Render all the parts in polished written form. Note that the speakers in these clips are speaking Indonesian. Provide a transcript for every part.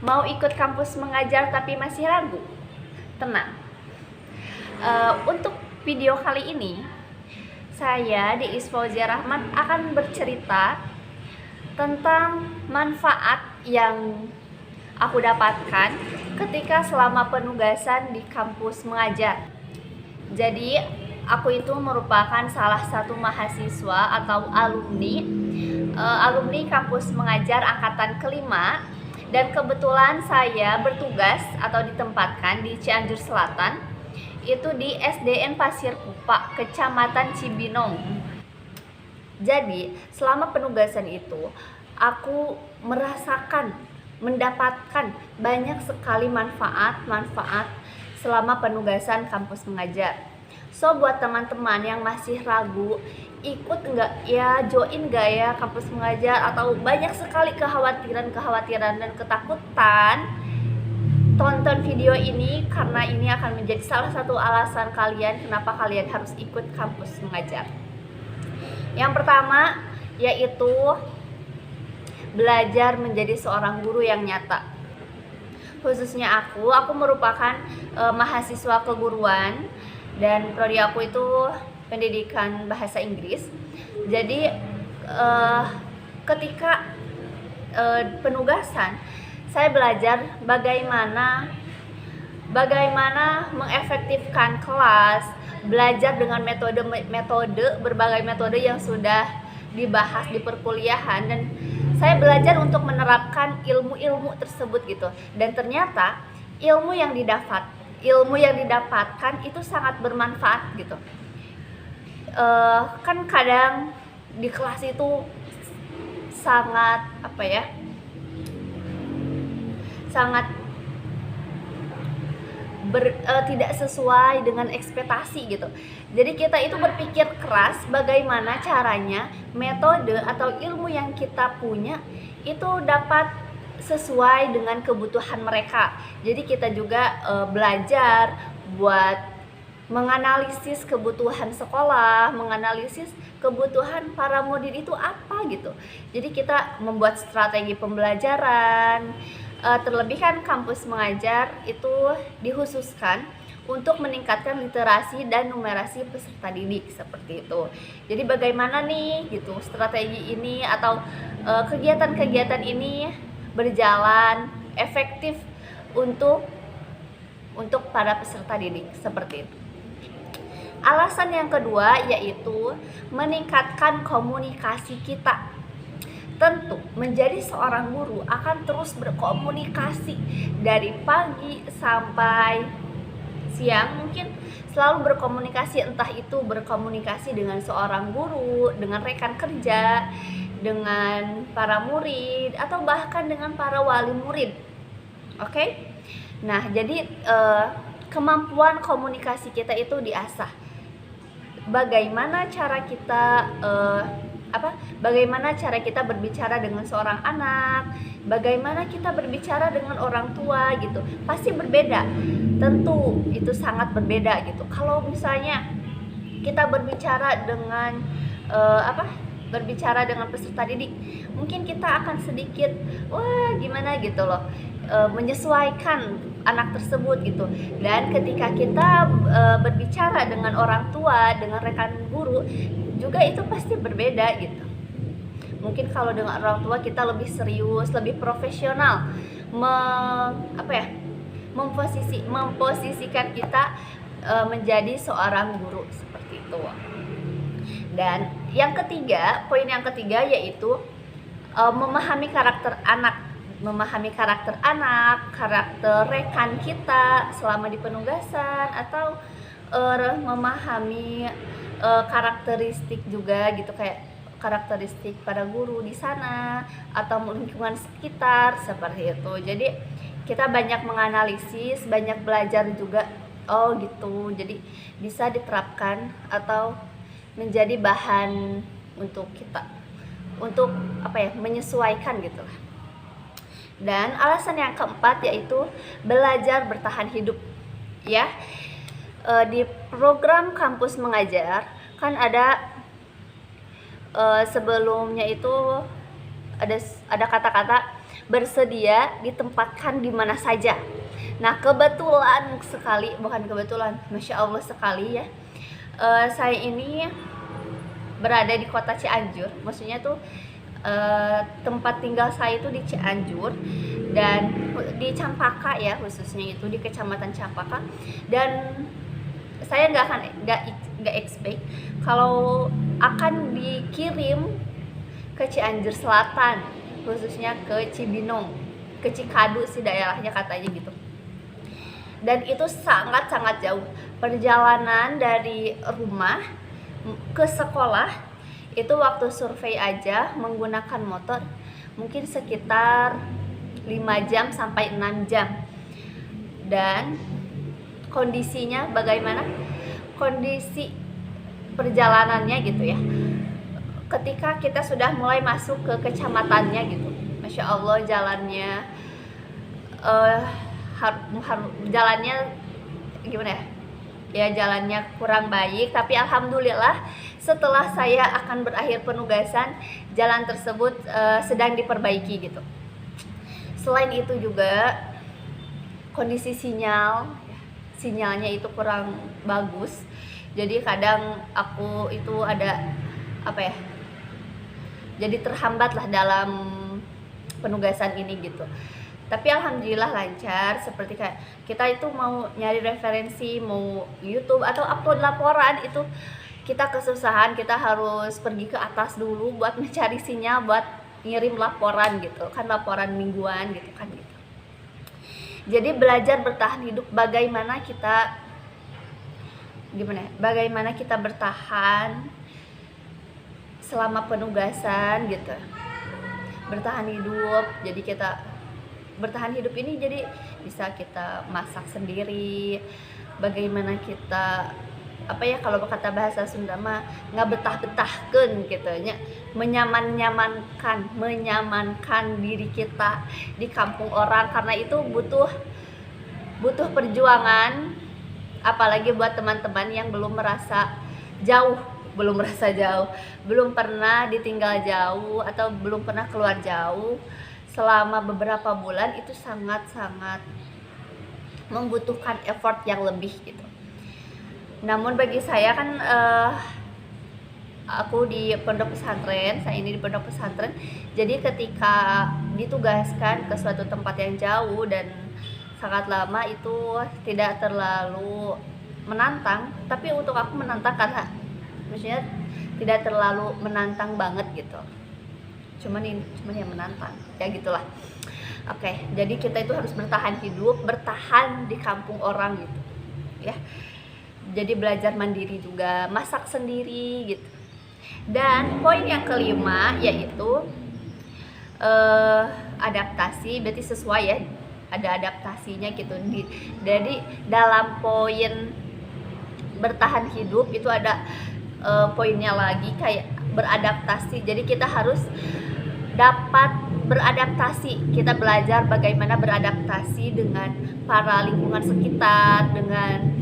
Mau ikut kampus mengajar tapi masih ragu? Tenang. Untuk video kali ini, saya di Isfauzia Rahmat akan bercerita tentang manfaat yang aku dapatkan ketika selama penugasan di kampus mengajar. Jadi, aku itu merupakan salah satu mahasiswa atau alumni kampus mengajar angkatan kelima. Dan kebetulan saya bertugas atau ditempatkan di Cianjur Selatan, itu di SDN Pasir Kupa, Kecamatan Cibinong. Jadi, selama penugasan itu, aku mendapatkan banyak sekali manfaat selama penugasan kampus mengajar. So, buat teman-teman yang masih ragu, ikut enggak ya, join enggak ya kampus mengajar, atau banyak sekali kekhawatiran dan ketakutan, tonton video ini karena ini akan menjadi salah satu alasan kalian kenapa kalian harus ikut kampus mengajar. Yang pertama yaitu belajar menjadi seorang guru yang nyata. Khususnya aku merupakan mahasiswa keguruan dan prodi aku itu pendidikan bahasa Inggris. Jadi ketika penugasan, saya belajar bagaimana mengefektifkan kelas, belajar dengan berbagai metode yang sudah dibahas di perkuliahan, dan saya belajar untuk menerapkan ilmu-ilmu tersebut gitu. Dan ternyata ilmu yang didapatkan itu sangat bermanfaat gitu. Kan kadang di kelas itu sangat tidak sesuai dengan ekspektasi gitu. Jadi kita itu berpikir keras bagaimana caranya metode atau ilmu yang kita punya itu dapat sesuai dengan kebutuhan mereka. Jadi kita juga belajar buat menganalisis kebutuhan sekolah, menganalisis kebutuhan para murid itu apa gitu. Jadi kita membuat strategi pembelajaran. Terlebih kan kampus mengajar itu dikhususkan untuk meningkatkan literasi dan numerasi peserta didik seperti itu. Jadi bagaimana nih gitu strategi ini atau kegiatan-kegiatan ini berjalan efektif untuk para peserta didik seperti itu. Alasan yang kedua yaitu meningkatkan komunikasi kita. Tentu menjadi seorang guru akan terus berkomunikasi dari pagi sampai siang, mungkin selalu berkomunikasi, entah itu berkomunikasi dengan seorang guru, dengan rekan kerja, dengan para murid, atau bahkan dengan para wali murid. Oke? Nah, jadi kemampuan komunikasi kita itu diasah. Bagaimana cara kita berbicara dengan seorang anak, bagaimana kita berbicara dengan orang tua gitu, pasti berbeda. Tentu itu sangat berbeda gitu. Kalau misalnya kita berbicara dengan peserta didik, mungkin kita akan sedikit gimana gitu loh, menyesuaikan anak tersebut gitu. Dan ketika kita berbicara dengan orang tua, dengan rekan guru juga itu pasti berbeda gitu. Mungkin kalau dengan orang tua kita lebih serius, lebih profesional, memposisikan kita menjadi seorang guru seperti itu. Dan poin yang ketiga yaitu memahami karakter anak, karakter rekan kita selama di penugasan, atau memahami karakteristik juga gitu, kayak karakteristik pada guru di sana atau lingkungan sekitar seperti itu. Jadi kita banyak menganalisis, banyak belajar juga. Oh gitu. Jadi bisa diterapkan atau menjadi bahan untuk kita untuk menyesuaikan gitu lah. Dan alasan yang keempat yaitu belajar bertahan hidup. Ya, di program kampus mengajar kan ada sebelumnya itu ada kata-kata bersedia ditempatkan di mana saja. Nah, kebetulan sekali, bukan kebetulan, Masya Allah sekali ya, saya ini berada di kota Cianjur. Maksudnya tuh tempat tinggal saya itu di Cianjur dan di Campaka ya, khususnya itu di Kecamatan Campaka. Dan saya nggak expect kalau akan dikirim ke Cianjur Selatan, khususnya ke Cibinong, ke Cikadu sih daerahnya katanya gitu. Dan itu sangat-sangat jauh. Perjalanan dari rumah ke sekolah itu waktu survei aja menggunakan motor mungkin sekitar 5 jam sampai 6 jam. Dan kondisinya bagaimana? Kondisi perjalanannya gitu ya, ketika kita sudah mulai masuk ke kecamatannya gitu, Masya Allah jalannya jalannya gimana ya, jalannya kurang baik, tapi alhamdulillah setelah saya akan berakhir penugasan, jalan tersebut sedang diperbaiki gitu. Selain itu juga kondisi sinyalnya itu kurang bagus, jadi kadang aku itu ada jadi terhambat lah dalam penugasan ini gitu. Tapi alhamdulillah lancar. Seperti kayak kita itu mau nyari referensi, mau YouTube atau upload laporan, itu kita kesusahan, kita harus pergi ke atas dulu buat mencari sinyal buat ngirim laporan gitu kan, laporan mingguan gitu kan gitu. Jadi belajar bertahan hidup, bagaimana kita bertahan selama penugasan gitu, bertahan hidup. Jadi kita bertahan hidup ini jadi bisa kita masak sendiri, bagaimana kita kalau kata bahasa Sunda mah nggak betah-betahkan gitu nya, menyamankan diri kita di kampung orang, karena itu butuh perjuangan, apalagi buat teman-teman yang belum merasa jauh, belum pernah ditinggal jauh atau belum pernah keluar jauh selama beberapa bulan. Itu sangat-sangat membutuhkan effort yang lebih gitu. Namun bagi saya kan aku di pondok pesantren, jadi ketika ditugaskan ke suatu tempat yang jauh dan sangat lama, itu tidak terlalu menantang. Tapi untuk aku menantang karena maksudnya tidak terlalu menantang banget gitu, cuman yang menantang ya gitulah. Oke, jadi kita itu harus bertahan hidup, bertahan di kampung orang gitu ya. Jadi belajar mandiri juga, masak sendiri gitu. Dan poin yang kelima yaitu adaptasi, berarti sesuai ya, ada adaptasinya gitu. Jadi dalam poin bertahan hidup itu ada poinnya lagi kayak beradaptasi. Jadi kita harus dapat beradaptasi, kita belajar bagaimana beradaptasi dengan para lingkungan sekitar, dengan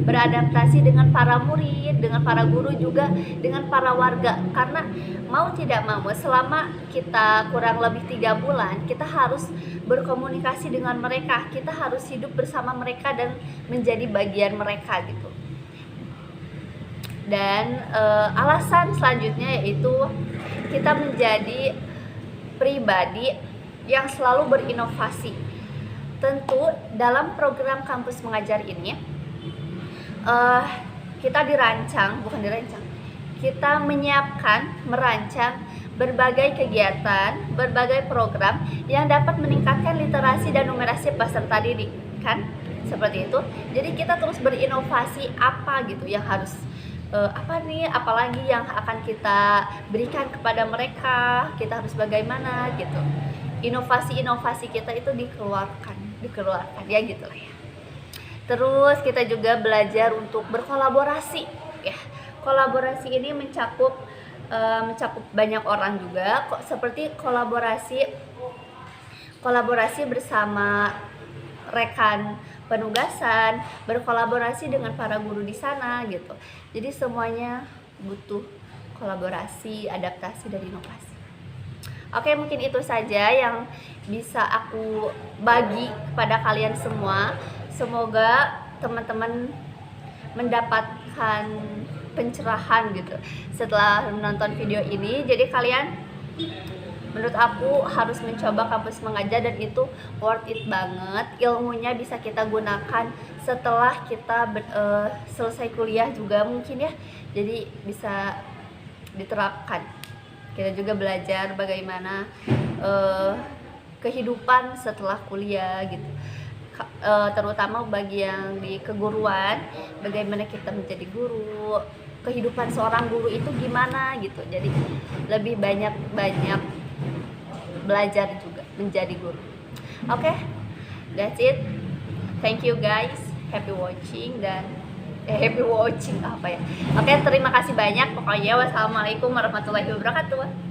beradaptasi dengan para murid, dengan para guru, juga dengan para warga. Karena mau tidak mau selama kita kurang lebih 3 bulan kita harus berkomunikasi dengan mereka, kita harus hidup bersama mereka dan menjadi bagian mereka gitu. Dan alasan selanjutnya yaitu kita menjadi pribadi yang selalu berinovasi. Tentu dalam program kampus mengajar ini kita merancang berbagai kegiatan, berbagai program yang dapat meningkatkan literasi dan numerasi peserta didik kan, seperti itu. Jadi kita terus berinovasi apa gitu yang harus apalagi yang akan kita berikan kepada mereka, kita harus bagaimana gitu. Inovasi kita itu dikeluarkan ya gitulah ya. Terus kita juga belajar untuk berkolaborasi ya. Kolaborasi ini mencakup banyak orang juga kok, seperti kolaborasi bersama rekan penugasan, berkolaborasi dengan para guru di sana gitu. Jadi semuanya butuh kolaborasi, adaptasi, dan inovasi. Oke, mungkin itu saja yang bisa aku bagi kepada kalian semua. Semoga teman-teman mendapatkan pencerahan gitu setelah menonton video ini. Jadi kalian, menurut aku harus mencoba kampus mengajar, dan itu worth it banget. Ilmunya bisa kita gunakan setelah kita selesai kuliah juga mungkin ya, jadi bisa diterapkan. Kita juga belajar bagaimana kehidupan setelah kuliah gitu, terutama bagi yang di keguruan, bagaimana kita menjadi guru, kehidupan seorang guru itu gimana gitu. Jadi lebih banyak belajar juga menjadi guru. Oke, that's it. Thank you guys, happy watching apa ya. Oke, terima kasih banyak pokoknya. Wassalamualaikum warahmatullahi wabarakatuh.